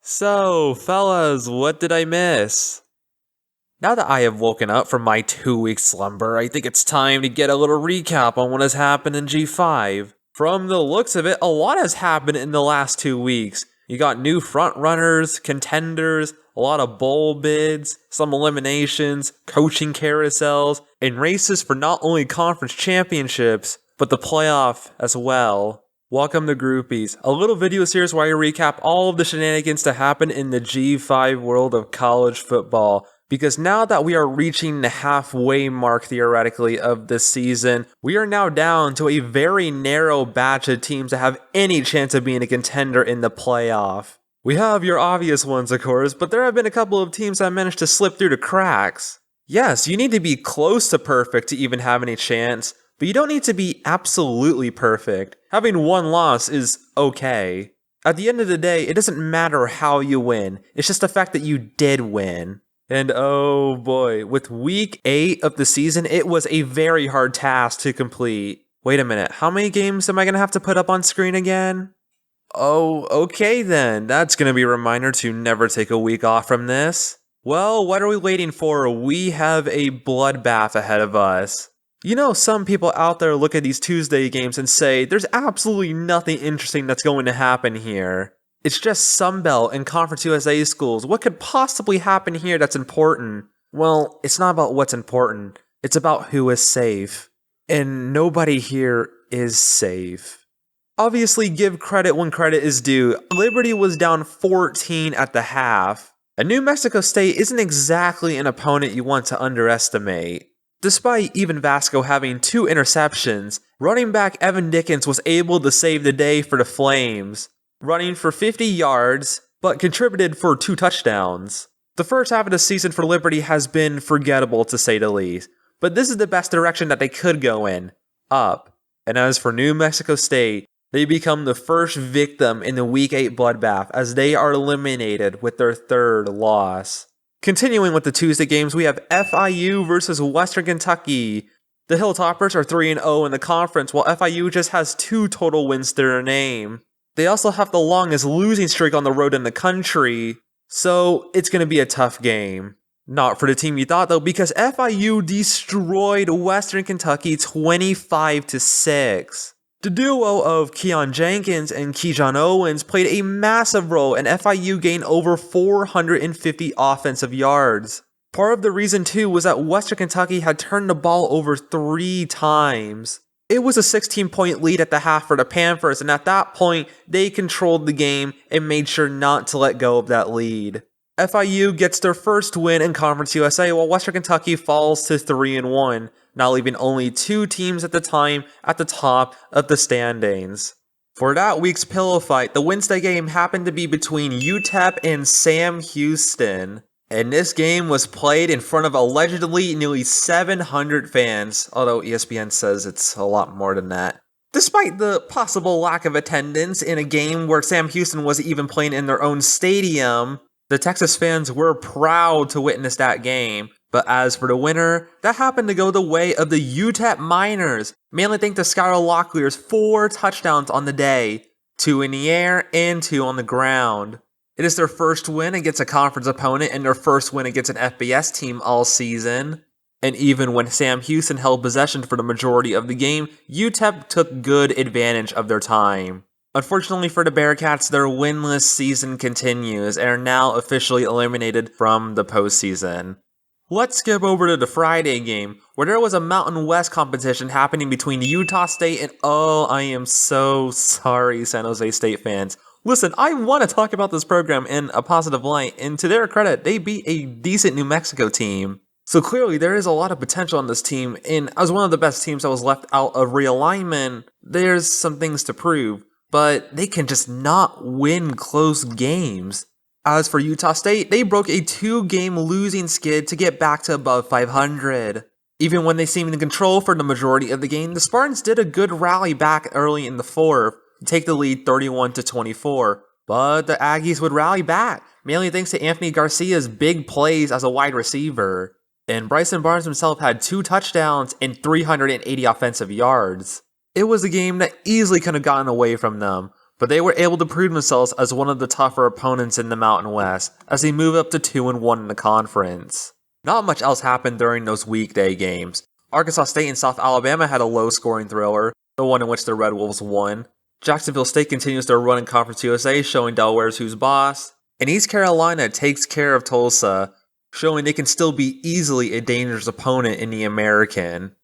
So, fellas, what did I miss? Now that I have woken up from my 2-week slumber, I think it's time to get a little recap on what has happened in G5. From the looks of it, a lot has happened in the last 2 weeks. You got new frontrunners, contenders, a lot of bowl bids, some eliminations, coaching carousels, and races for not only conference championships, but the playoff as well. Welcome to Groupies, a little video series where I recap all of the shenanigans that happen in the G5 world of college football. Because now that we are reaching the halfway mark, theoretically, of this season, we are now down to a very narrow batch of teams that have any chance of being a contender in the playoff. We have your obvious ones, of course, but there have been a couple of teams that managed to slip through the cracks. Yes, you need to be close to perfect to even have any chance, but you don't need to be absolutely perfect. Having one loss is okay. At the end of the day, it doesn't matter how you win, it's just the fact that you did win. And oh boy, with week 8 of the season, it was a very hard task to complete. Wait a minute, how many games am I going to have to put up on screen again? Oh, okay then, that's going to be a reminder to never take a week off from this. Well, what are we waiting for? We have a bloodbath ahead of us. You know, some people out there look at these Tuesday games and say, there's absolutely nothing interesting that's going to happen here. It's just Sunbelt and Conference USA schools. What could possibly happen here that's important? Well, it's not about what's important. It's about who is safe. And nobody here is safe. Obviously, give credit when credit is due. Liberty was down 14 at the half. And New Mexico State isn't exactly an opponent you want to underestimate. Despite even Vasco having 2 interceptions, running back Evan Dickens was able to save the day for the Flames, running for 50 yards, but contributed for 2 touchdowns. The first half of the season for Liberty has been forgettable to say the least, but this is the best direction that they could go in, up. And as for New Mexico State, they become the first victim in the Week 8 bloodbath as they are eliminated with their 3rd loss. Continuing with the Tuesday games, we have FIU versus Western Kentucky. The Hilltoppers are 3-0 in the conference, while FIU just has 2 total wins to their name. They also have the longest losing streak on the road in the country, so it's going to be a tough game. Not for the team you thought though, because FIU destroyed Western Kentucky 25-6. The duo of Keon Jenkins and Keyshawn Owens played a massive role, and FIU gained over 450 offensive yards. Part of the reason too was that Western Kentucky had turned the ball over 3 times. It was a 16-point lead at the half for the Panthers, and at that point, they controlled the game and made sure not to let go of that lead. FIU gets their first win in Conference USA, while Western Kentucky falls to 3-1, now leaving only 2 teams at the time at the top of the standings. For that week's pillow fight, the Wednesday game happened to be between UTEP and Sam Houston. And this game was played in front of allegedly nearly 700 fans, although ESPN says it's a lot more than that. Despite the possible lack of attendance in a game where Sam Houston was even playing in their own stadium, the Texas fans were proud to witness that game. But as for the winner, that happened to go the way of the UTEP Miners, mainly thanks to Skylar Locklear's 4 touchdowns on the day, 2 in the air and 2 on the ground. It is their first win against a conference opponent and their first win against an FBS team all season. And even when Sam Houston held possession for the majority of the game, UTEP took good advantage of their time. Unfortunately for the Bearcats, their winless season continues and are now officially eliminated from the postseason. Let's skip over to the Friday game, where there was a Mountain West competition happening between Utah State and I am so sorry, San Jose State fans. Listen, I want to talk about this program in a positive light, and to their credit, they beat a decent New Mexico team. So clearly, there is a lot of potential on this team, and as one of the best teams that was left out of realignment, there's some things to prove, but they can just not win close games. As for Utah State, they broke a 2-game losing skid to get back to above 500. Even when they seemed in control for the majority of the game, the Spartans did a good rally back early in the 4th, to take the lead 31-24. But the Aggies would rally back, mainly thanks to Anthony Garcia's big plays as a wide receiver. And Bryson Barnes himself had 2 touchdowns and 380 offensive yards. It was a game that easily could have gotten away from them, but they were able to prove themselves as one of the tougher opponents in the Mountain West as they move up to 2-1 in the conference. Not much else happened during those weekday games. Arkansas State and South Alabama had a low-scoring thriller, the one in which the Red Wolves won. Jacksonville State continues their run in Conference USA, showing Delaware's who's boss. And East Carolina takes care of Tulsa, showing they can still be easily a dangerous opponent in the American.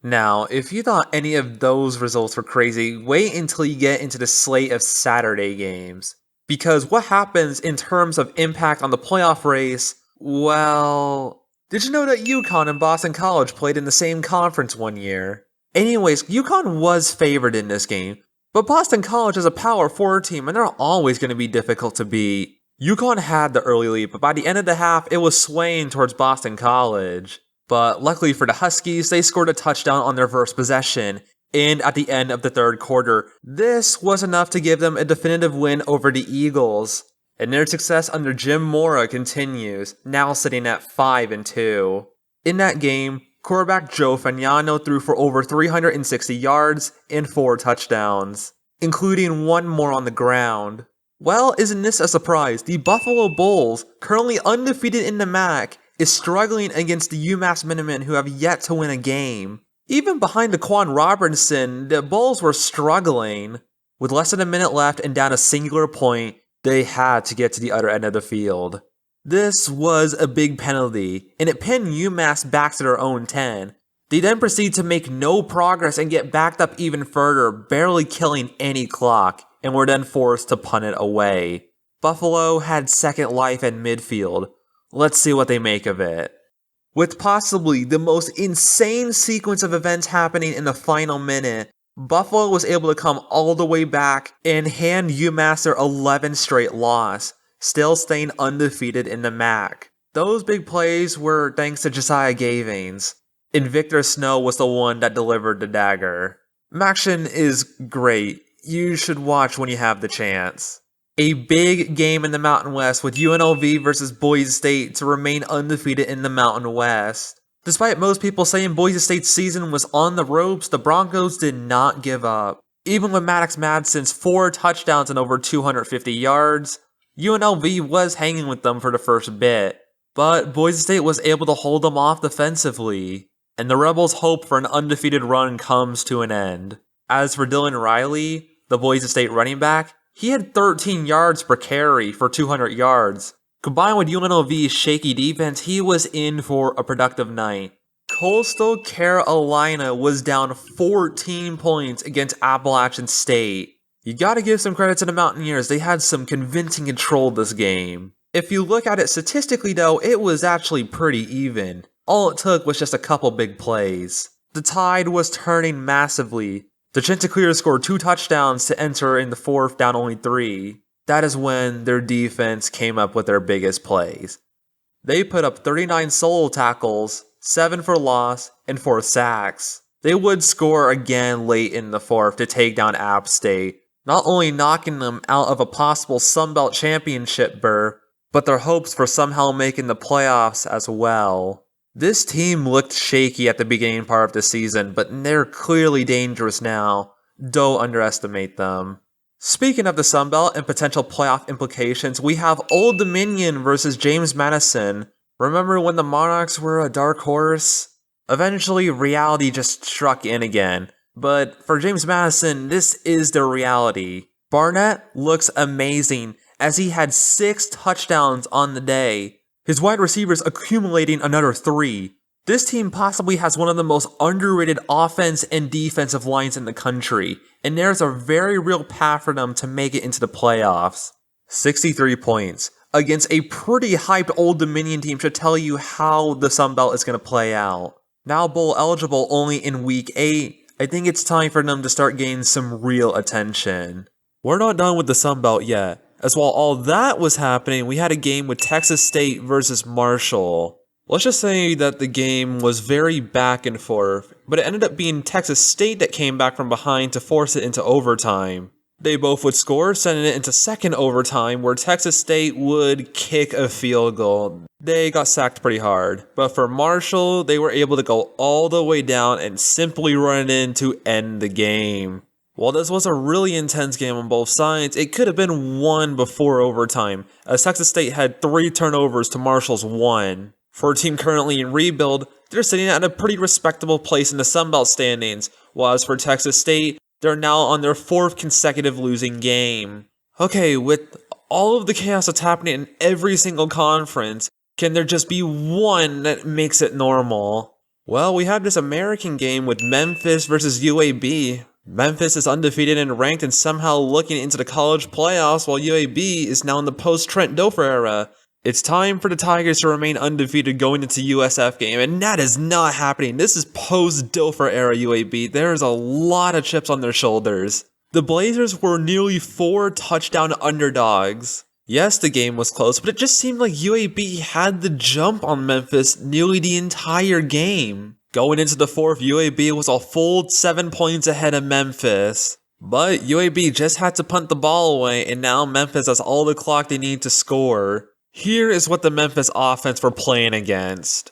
Now, if you thought any of those results were crazy, wait until you get into the slate of Saturday games. Because what happens in terms of impact on the playoff race, well, did you know that UConn and Boston College played in the same conference one year? Anyways, UConn was favored in this game, but Boston College is a Power 4 team and they're always going to be difficult to beat. UConn had the early lead, but by the end of the half, it was swaying towards Boston College. But luckily for the Huskies, they scored a touchdown on their first possession, and at the end of the third quarter, this was enough to give them a definitive win over the Eagles. And their success under Jim Mora continues, now sitting at 5-2. In that game, quarterback Joe Fagnano threw for over 360 yards and 4 touchdowns, including one more on the ground. Well, isn't this a surprise? The Buffalo Bulls, currently undefeated in the MAC, is struggling against the UMass Minutemen who have yet to win a game. Even behind Daquan Robinson, the Bulls were struggling. With less than a minute left and down a singular point, they had to get to the other end of the field. This was a big penalty, and it pinned UMass back to their own 10. They then proceed to make no progress and get backed up even further, barely killing any clock, and were then forced to punt it away. Buffalo had second life at midfield. Let's see what they make of it. With possibly the most insane sequence of events happening in the final minute, Buffalo was able to come all the way back and hand UMass their 11th straight loss, still staying undefeated in the MAC. Those big plays were thanks to Josiah Gavins, and Victor Snow was the one that delivered the dagger. Maction is great. You should watch when you have the chance. A big game in the Mountain West with UNLV versus Boise State to remain undefeated in the Mountain West. Despite most people saying Boise State's season was on the ropes, the Broncos did not give up. Even with Maddox Madsen's 4 touchdowns and over 250 yards, UNLV was hanging with them for the first bit. But Boise State was able to hold them off defensively, and the Rebels' hope for an undefeated run comes to an end. As for Dylan Riley, the Boise State running back, he had 13 yards per carry for 200 yards. Combined with UNLV's shaky defense, he was in for a productive night. Coastal Carolina was down 14 points against Appalachian State. You gotta give some credit to the Mountaineers, they had some convincing control this game. If you look at it statistically though, it was actually pretty even. All it took was just a couple big plays. The tide was turning massively. The Chanticleers scored 2 touchdowns to enter in the fourth, down only 3. That is when their defense came up with their biggest plays. They put up 39 solo tackles, 7 for loss, and 4 sacks. They would score again late in the fourth to take down App State, not only knocking them out of a possible Sun Belt championship berth, but their hopes for somehow making the playoffs as well. This team looked shaky at the beginning part of the season, but they're clearly dangerous now. Don't underestimate them. Speaking of the Sun Belt and potential playoff implications, we have Old Dominion versus James Madison. Remember when the Monarchs were a dark horse? Eventually, reality just struck in again. But for James Madison, this is their reality. Barnett looks amazing as he had 6 touchdowns on the day. His wide receivers accumulating another 3. This team possibly has one of the most underrated offense and defensive lines in the country, and there's a very real path for them to make it into the playoffs. 63 points against a pretty hyped Old Dominion team should tell you how the Sun Belt is going to play out. Now bowl eligible only in week 8, I think it's time for them to start getting some real attention. We're not done with the Sun Belt yet. As while all that was happening, we had a game with Texas State versus Marshall. Let's just say that the game was very back and forth, but it ended up being Texas State that came back from behind to force it into overtime. They both would score, sending it into second overtime, where Texas State would kick a field goal. They got sacked pretty hard, but for Marshall, they were able to go all the way down and simply run it in to end the game. While this was a really intense game on both sides, it could have been won before overtime, as Texas State had 3 turnovers to Marshall's 1. For a team currently in rebuild, they're sitting at a pretty respectable place in the Sun Belt standings, while as for Texas State, they're now on their 4th consecutive losing game. Okay, with all of the chaos that's happening in every single conference, can there just be one that makes it normal? Well, we have this American game with Memphis versus UAB. Memphis is undefeated and ranked and somehow looking into the college playoffs, while UAB is now in the post-Trent Dilfer era. It's time for the Tigers to remain undefeated going into USF game, and that is not happening. This is post-Dilfer era UAB. There's a lot of chips on their shoulders. The Blazers were nearly 4 touchdown underdogs. Yes, the game was close, but it just seemed like UAB had the jump on Memphis nearly the entire game. Going into the 4th, UAB was a full 7 points ahead of Memphis. But UAB just had to punt the ball away, and now Memphis has all the clock they need to score. Here is what the Memphis offense were playing against.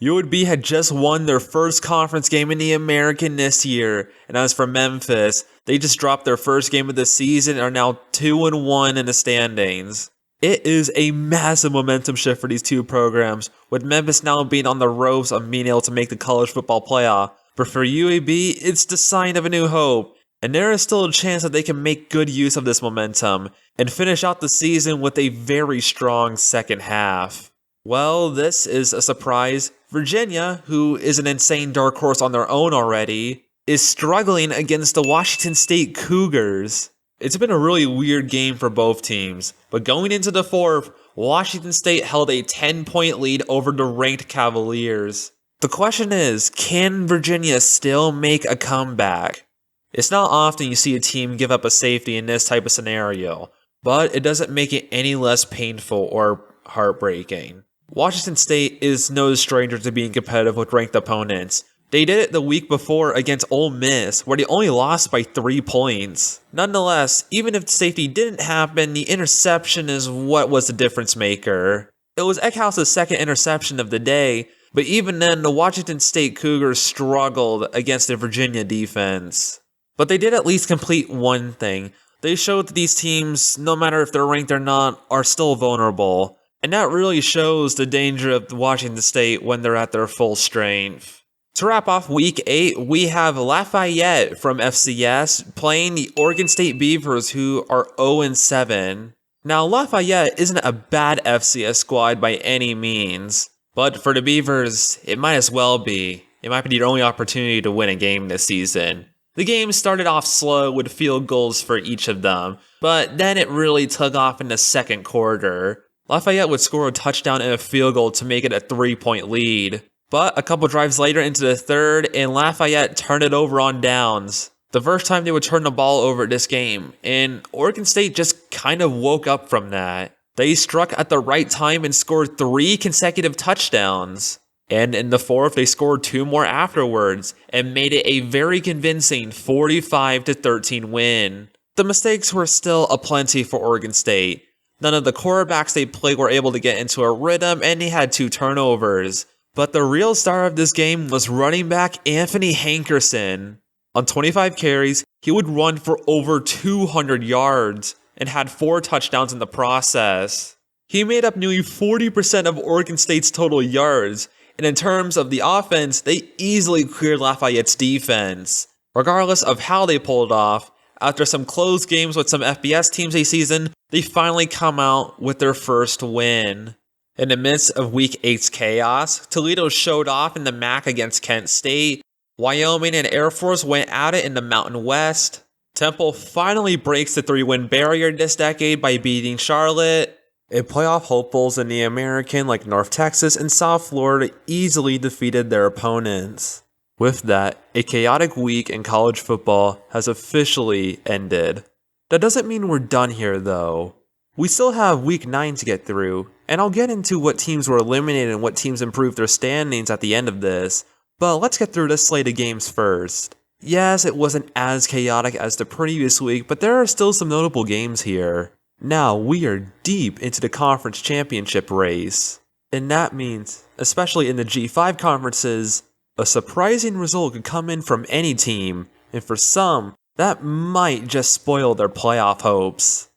UAB had just won their first conference game in the American this year, and as for Memphis, they just dropped their first game of the season and are now 2-1 in the standings. It is a massive momentum shift for these two programs, with Memphis now being on the ropes of being able to make the college football playoff. But for UAB, it's the sign of a new hope, and there is still a chance that they can make good use of this momentum and finish out the season with a very strong second half. Well, this is a surprise. Virginia, who is an insane dark horse on their own already, is struggling against the Washington State Cougars. It's been a really weird game for both teams, but going into the 4th, Washington State held a 10-point lead over the ranked Cavaliers. The question is, can Virginia still make a comeback? It's not often you see a team give up a safety in this type of scenario, but it doesn't make it any less painful or heartbreaking. Washington State is no stranger to being competitive with ranked opponents. They did it the week before against Ole Miss, where they only lost by 3 points. Nonetheless, even if the safety didn't happen, the interception is what was the difference maker. It was Eckhouse's second interception of the day, but even then, the Washington State Cougars struggled against the Virginia defense. But they did at least complete one thing. They showed that these teams, no matter if they're ranked or not, are still vulnerable. And that really shows the danger of Washington State when they're at their full strength. To wrap off Week 8, we have Lafayette from FCS playing the Oregon State Beavers, who are 0-7. Now, Lafayette isn't a bad FCS squad by any means, but for the Beavers, it might as well be. It might be their only opportunity to win a game this season. The game started off slow with field goals for each of them, but then it really took off in the second quarter. Lafayette would score a touchdown and a field goal to make it a 3-point lead. But a couple drives later into the third, and Lafayette turned it over on downs. The first time they would turn the ball over this game, and Oregon State just kind of woke up from that. They struck at the right time and scored 3 consecutive touchdowns. And in the 4th, they scored 2 more afterwards, and made it a very convincing 45-13 win. The mistakes were still aplenty for Oregon State. None of the quarterbacks they played were able to get into a rhythm, and they had 2 turnovers. But the real star of this game was running back Anthony Hankerson. On 25 carries, he would run for over 200 yards and had 4 touchdowns in the process. He made up nearly 40% of Oregon State's total yards, and in terms of the offense, they easily cleared Lafayette's defense. Regardless of how they pulled off, after some close games with some FBS teams this season, they finally come out with their first win. In the midst of Week 8's chaos, Toledo showed off in the MAC against Kent State. Wyoming and Air Force went at it in the Mountain West. Temple finally breaks the 3-win barrier this decade by beating Charlotte. And playoff hopefuls in the American like North Texas and South Florida easily defeated their opponents. With that, a chaotic week in college football has officially ended. That doesn't mean we're done here though. We still have Week 9 to get through, and I'll get into what teams were eliminated and what teams improved their standings at the end of this, but let's get through this slate of games first. Yes, it wasn't as chaotic as the previous week, but there are still some notable games here. Now, we are deep into the conference championship race, and that means, especially in the G5 conferences, a surprising result could come in from any team, and for some, That might just spoil their playoff hopes.